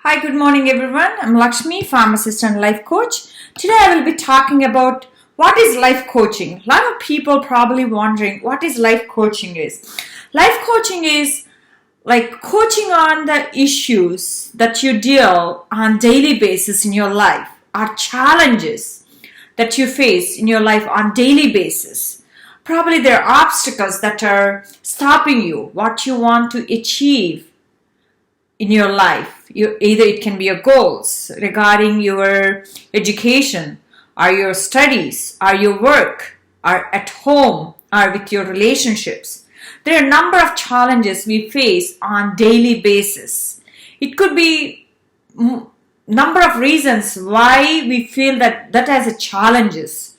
Hi, good morning everyone. I'm Lakshmi, pharmacist and life coach. Today I will be talking about what is life coaching. A lot of people probably wondering what is life coaching is. Life coaching is like coaching on the issues that you deal on daily basis in your life, or challenges that you face in your life on daily basis. Probably there are obstacles that are stopping you, what you want to achieve in your life. Either it can be your goals regarding your education or your studies or your work or at home or with your relationships. There are a number of challenges we face on daily basis. It could be number of reasons why we feel that as a challenges,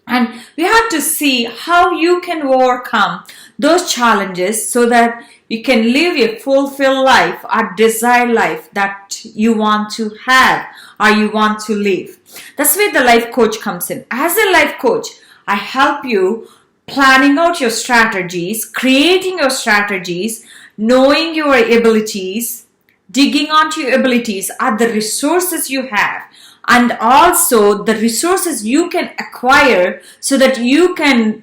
and we have to see how you can overcome those challenges so that you can live a fulfilled life or desired life that you want to have or you want to live. That's where the life coach comes in. As a life coach, I help you planning out your strategies, creating your strategies, knowing your abilities, digging onto your abilities are the resources you have, and also the resources you can acquire so that you can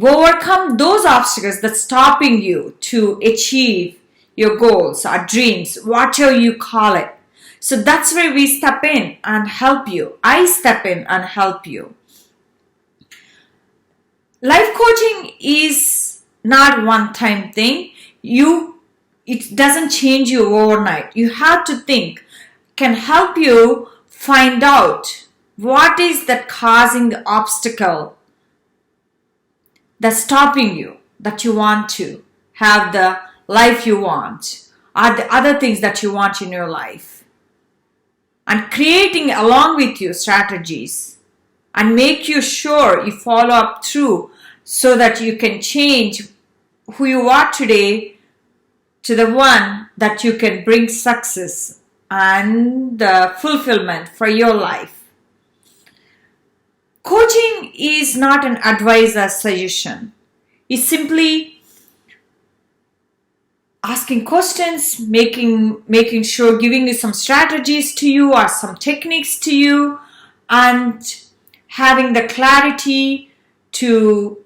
overcome those obstacles that's stopping you to achieve your goals or dreams, whatever you call it. So that's where we step in and help you. I step in and help you. Life coaching is not one-time thing. It doesn't change you overnight. You have to think, can help you find out what is that causing the obstacle that's stopping you, that you want to have the life you want, or the other things that you want in your life. And creating along with you strategies and make you sure you follow up through so that you can change who you are today to the one that you can bring success and fulfillment for your life. Coaching is not an advice or suggestion. It's simply asking questions, making sure, giving you some strategies to you or some techniques to you, and having the clarity to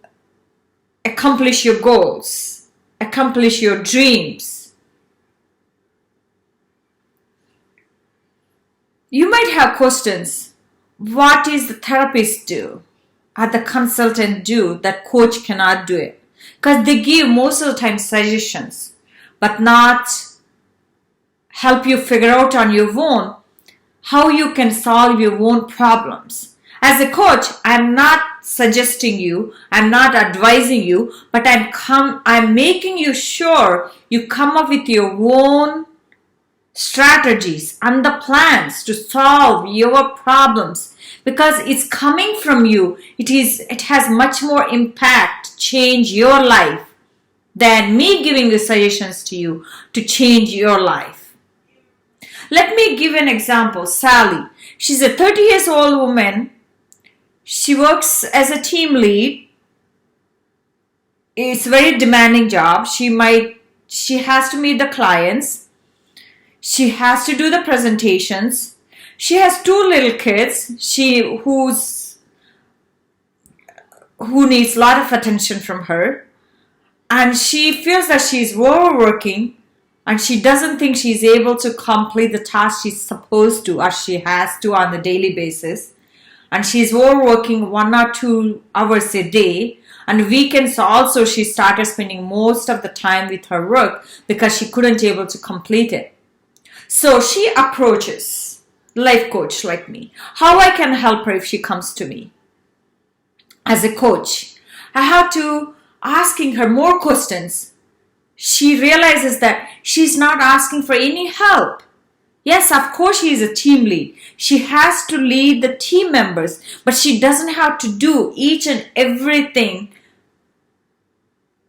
accomplish your goals, accomplish your dreams. You might have questions. What is the therapist do or the consultant do that coach cannot do it? Because they give most of the time suggestions, but not help you figure out on your own how you can solve your own problems. As a coach, I'm not suggesting you, I'm not advising you, but I'm making you sure you come up with your own strategies and the plans to solve your problems, because it's coming from you. It has much more impact, change your life, than me giving the suggestions to you to change your life. Let me give an example. Sally, she's a 30 years old woman. She works as a team lead. It's a very demanding job. She has to meet the clients. She has to do the presentations. She has 2 little kids. Who needs a lot of attention from her, and she feels that she's overworking, and she doesn't think she's able to complete the task she's supposed to or she has to on a daily basis, and she's overworking 1 or 2 hours a day. And weekends also she started spending most of the time with her work because she couldn't able to complete it. So she approaches life coach like me. How I can help her if she comes to me as a coach? I have to asking her more questions. She realizes that she's not asking for any help. Yes, of course she is a team lead. She has to lead the team members, but she doesn't have to do each and everything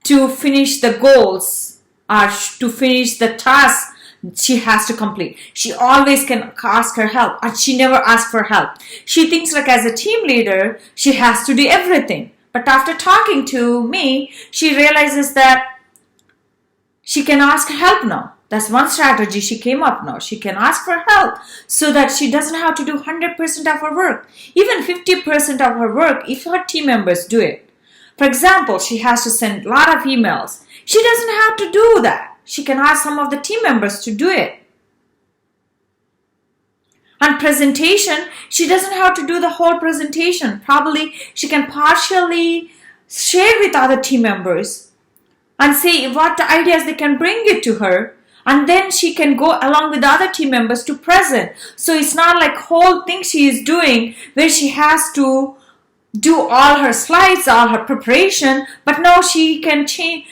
to finish the goals or to finish the task she has to complete. She always can ask her help, and she never asks for help. She thinks like as a team leader, she has to do everything. But after talking to me, she realizes that she can ask help now. That's one strategy she came up now. She can ask for help so that she doesn't have to do 100% of her work, even 50% of her work if her team members do it. For example, she has to send a lot of emails. She doesn't have to do that. She can ask some of the team members to do it. On presentation, she doesn't have to do the whole presentation. Probably she can partially share with other team members and say what ideas they can bring it to her, and then she can go along with the other team members to present. So it's not like whole thing she is doing where she has to do all her slides, all her preparation, but now she can take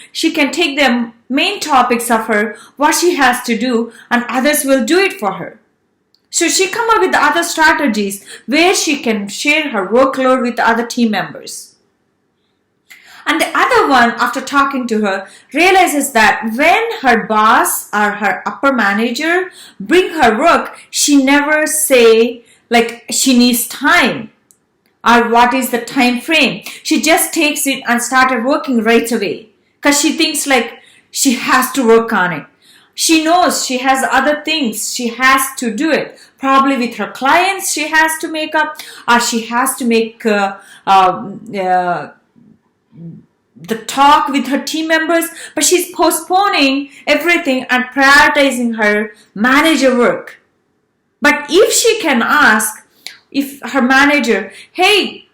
the main topics of her, what she has to do, and others will do it for her. So she come up with other strategies where she can share her workload with other team members. And the other one, after talking to her, realizes that when her boss or her upper manager bring her work, she never say like she needs time or what is the time frame. She just takes it and started working right away because she thinks like she has to work on it. She knows she has other things she has to do it. Probably with her clients she has to make up, or she has to make the talk with her team members, but she's postponing everything and prioritizing her manager work. But if she can ask if her manager, hey,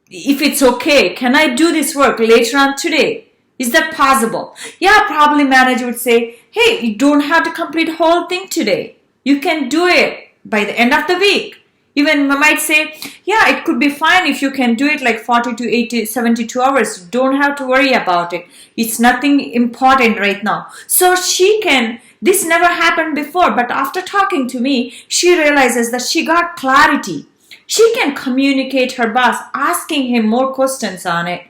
if it's okay, can I do this work later on today? Is that possible? Yeah, probably manager would say, hey, you don't have to complete the whole thing today. You can do it by the end of the week. Even might say, yeah, it could be fine if you can do it like 40 to 80, 72 hours. You don't have to worry about it. It's nothing important right now. So this never happened before, but after talking to me, she realizes that she got clarity. She can communicate her boss, asking him more questions on it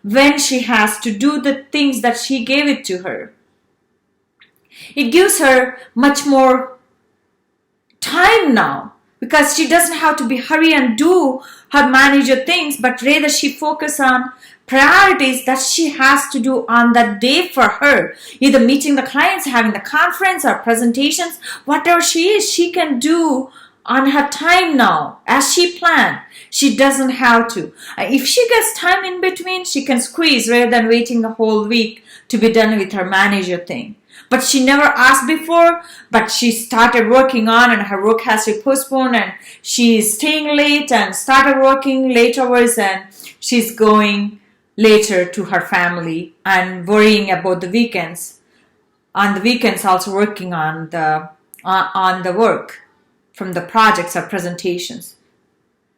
when she has to do the things that she gave it to her. It gives her much more time now, because she doesn't have to be hurry and do her manager things, but rather she focus on priorities that she has to do on that day for her. Either meeting the clients, having the conference or presentations, whatever she can do on her time now as she planned. She doesn't have to. If she gets time in between, she can squeeze rather than waiting the whole week to be done with her manager thing. But she never asked before, but she started working on and her work has to be postponed and she's staying late and started working late hours and she's going later to her family and worrying about the weekends. On the weekends also working on the work from the projects or presentations.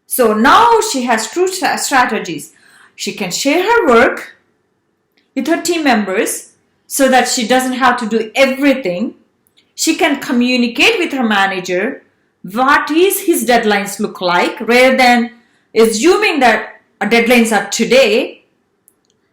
So now she has two strategies. She can share her work with her team members so that she doesn't have to do everything. She can communicate with her manager what is his deadlines look like rather than assuming that deadlines are today.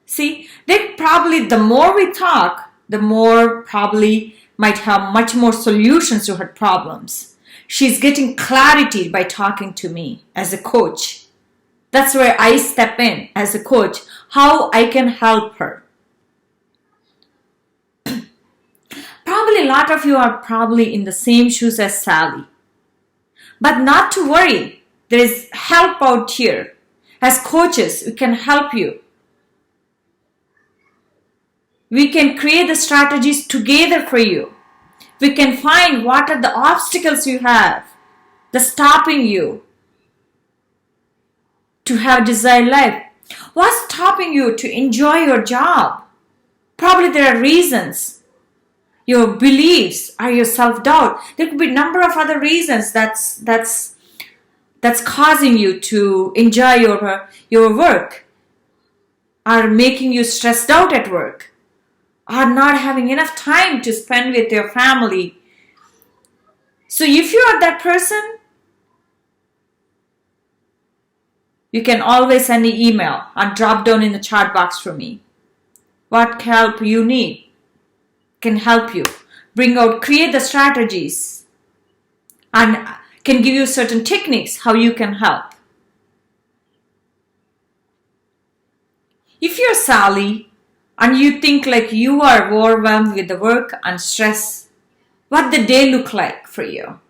See, then probably the more we talk, the more probably might have much more solutions to her problems. She's getting clarity by talking to me as a coach. That's where I step in as a coach, how I can help her. Probably a lot of you are probably in the same shoes as Sally. But not to worry, there is help out here. As coaches, we can help you. We can create the strategies together for you. We can find what are the obstacles you have that's stopping you to have desired life. What's stopping you to enjoy your job? Probably there are reasons. Your beliefs or your self-doubt. There could be a number of other reasons that's causing you to enjoy your work, or making you stressed out at work, or not having enough time to spend with your family. So if you are that person, you can always send an email or drop down in the chat box for me. What help you need can help you create the strategies and can give you certain techniques how you can help. If you're Sally and you think like you are overwhelmed with the work and stress, what the day look like for you.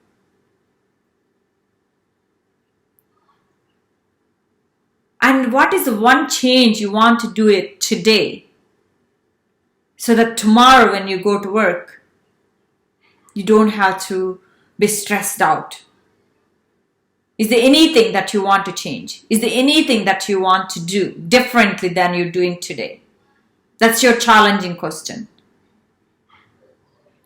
And what is the one change you want to do it today so that tomorrow when you go to work, you don't have to be stressed out? Is there anything that you want to change? Is there anything that you want to do differently than you're doing today? That's your challenging question.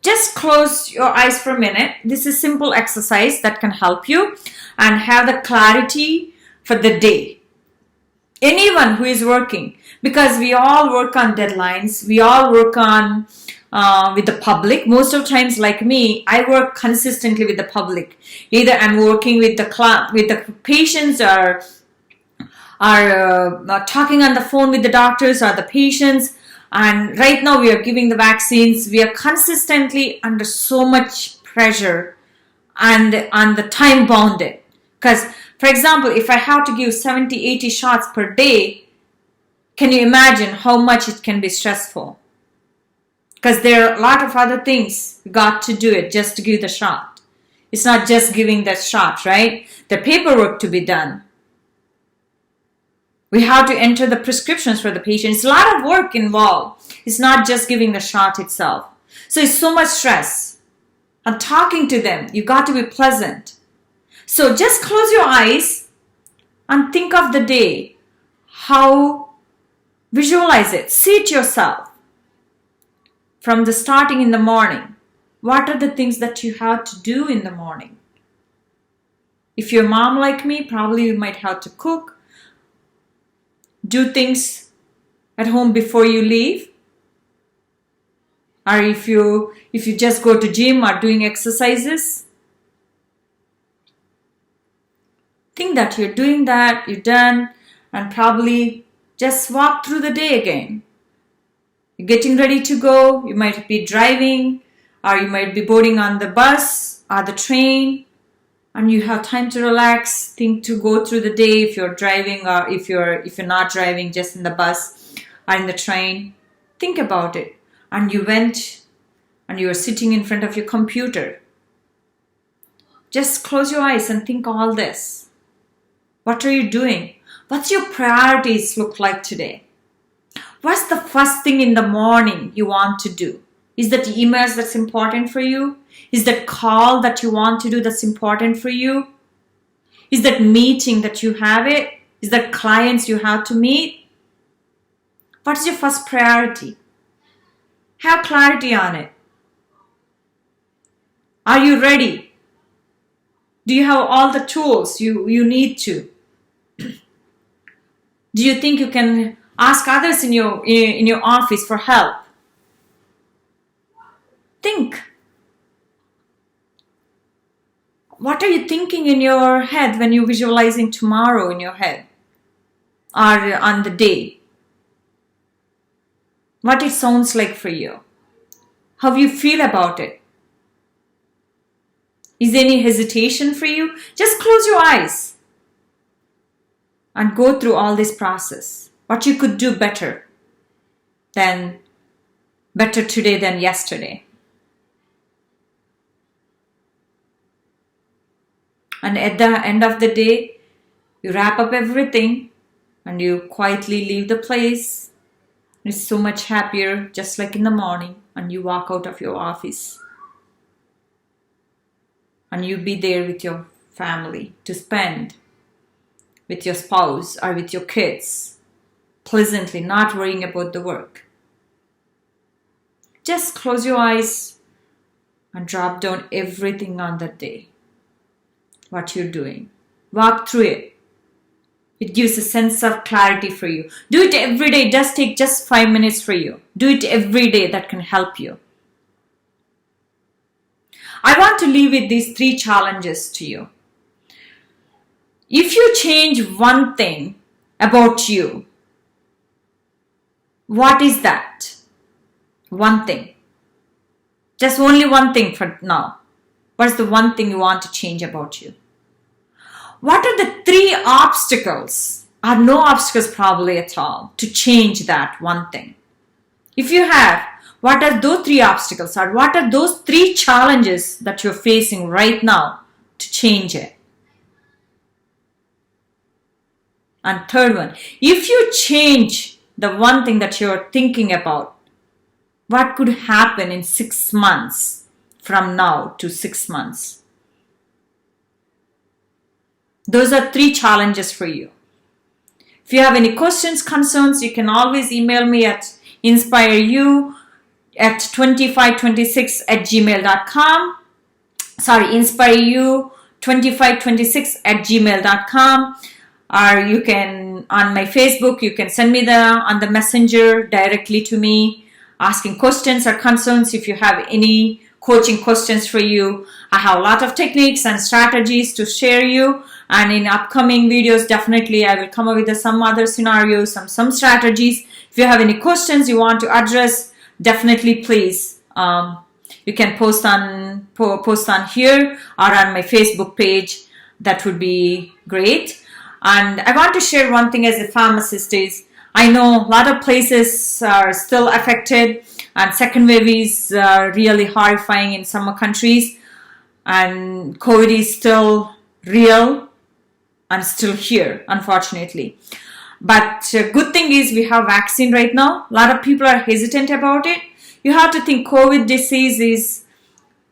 Just close your eyes for a minute. This is a simple exercise that can help you and have the clarity for the day. Anyone who is working, because we all work on deadlines, we all work on with the public. Most of the times, like me, I work consistently with the public. Either I'm working with the patients, or talking on the phone with the doctors or the patients. And right now we are giving the vaccines. We are consistently under so much pressure and the time bounded. Because, for example, if I have to give 70, 80 shots per day, can you imagine how much it can be stressful? Because there are a lot of other things you got to do it just to give the shot. It's not just giving the shot, right? The paperwork to be done. We have to enter the prescriptions for the patient. It's a lot of work involved. It's not just giving the shot itself. So it's so much stress. And talking to them, you got to be pleasant. So just close your eyes and think of the day. Visualize it. See it yourself. From the starting in the morning, what are the things that you have to do in the morning? If you're a mom like me, probably you might have to cook, do things at home before you leave. Or if you just go to gym or doing exercises, think that you're doing that, you're done, and probably just walk through the day again. You're getting ready to go, you might be driving, or you might be boarding on the bus or the train, and you have time to relax, think to go through the day if you're driving, or if you're not driving, just in the bus or in the train. Think about it. And you went and you were sitting in front of your computer. Just close your eyes and think all this. What are you doing? What's your priorities look like today? What's the first thing in the morning you want to do? Is that emails that's important for you? Is that call that you want to do that's important for you? Is that meeting that you have it? Is that clients you have to meet? What's your first priority? Have clarity on it. Are you ready? Do you have all the tools you need to? Do you think you can ask others in your office for help? Think. What are you thinking in your head when you're visualizing tomorrow in your head or on the day? What it sounds like for you? How you feel about it? Is there any hesitation for you? Just close your eyes and go through all this process. What you could do better today than yesterday. And at the end of the day, you wrap up everything and you quietly leave the place. It's so much happier, just like in the morning, and you walk out of your office. And you be there with your family to spend with your spouse or with your kids, pleasantly, not worrying about the work. Just close your eyes and drop down everything on that day. What you're doing. Walk through it. It gives a sense of clarity for you. Do it every day. It does take just 5 minutes for you. Do it every day. That can help you. I want to leave with these 3 challenges to you. If you change one thing about you, what is that? One thing. Just only one thing for now. What is the one thing you want to change about you? What are the 3 obstacles, or no obstacles probably at all, to change that one thing? If you have, What are those 3 obstacles are? What are those 3 challenges that you're facing right now to change it? And third one, if you change the one thing that you're thinking about, what could happen in 6 months from now to 6 months? Those are 3 challenges for you. If you have any questions, concerns, you can always email me at inspireyou2526@gmail.com. Sorry, inspireyou2526@gmail.com. Or you can, on my Facebook, you can send me on the messenger directly to me, asking questions or concerns. If you have any coaching questions for you, I have a lot of techniques and strategies to share you. And in upcoming videos, definitely I will come up with some other scenarios, some strategies. If you have any questions you want to address, definitely please, you can post on here or on my Facebook page. That would be great. And I want to share one thing as a pharmacist is, I know a lot of places are still affected and second wave is really horrifying in some countries, and COVID is still real and still here, unfortunately. But good thing is we have vaccine right now. A lot of people are hesitant about it. You have to think COVID disease is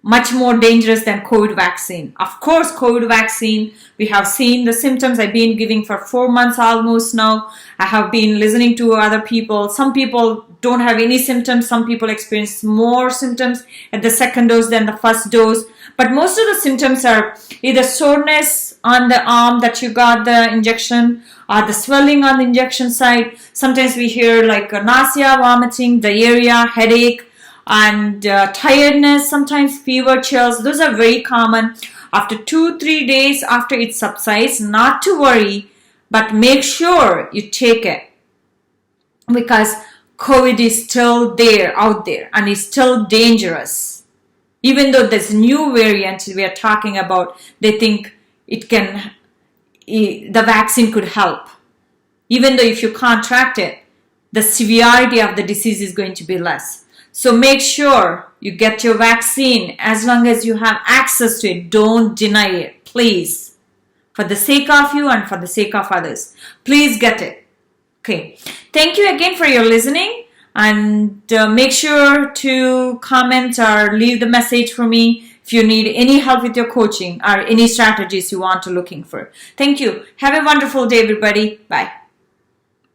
much more dangerous than COVID vaccine. Of course, COVID vaccine, we have seen the symptoms. I've been giving for 4 months almost now. I have been listening to other people. Some people don't have any symptoms. Some people experience more symptoms at the second dose than the first dose. But most of the symptoms are either soreness on the arm that you got the injection, or the swelling on the injection site. Sometimes we hear like nausea, vomiting, diarrhea, headache, and tiredness, sometimes fever, chills. Those are very common. After 2-3 days after it subsides, not to worry, but make sure you take it, because COVID is still there, out there, and is still dangerous. Even though this new variant we are talking about, they think the vaccine could help. Even though if you contract it, the severity of the disease is going to be less. So make sure you get your vaccine as long as you have access to it. Don't deny it, please. For the sake of you and for the sake of others. Please get it. Okay. Thank you again for your listening. And make sure to comment or leave the message for me if you need any help with your coaching or any strategies you want to looking for. Thank you. Have a wonderful day, everybody. Bye.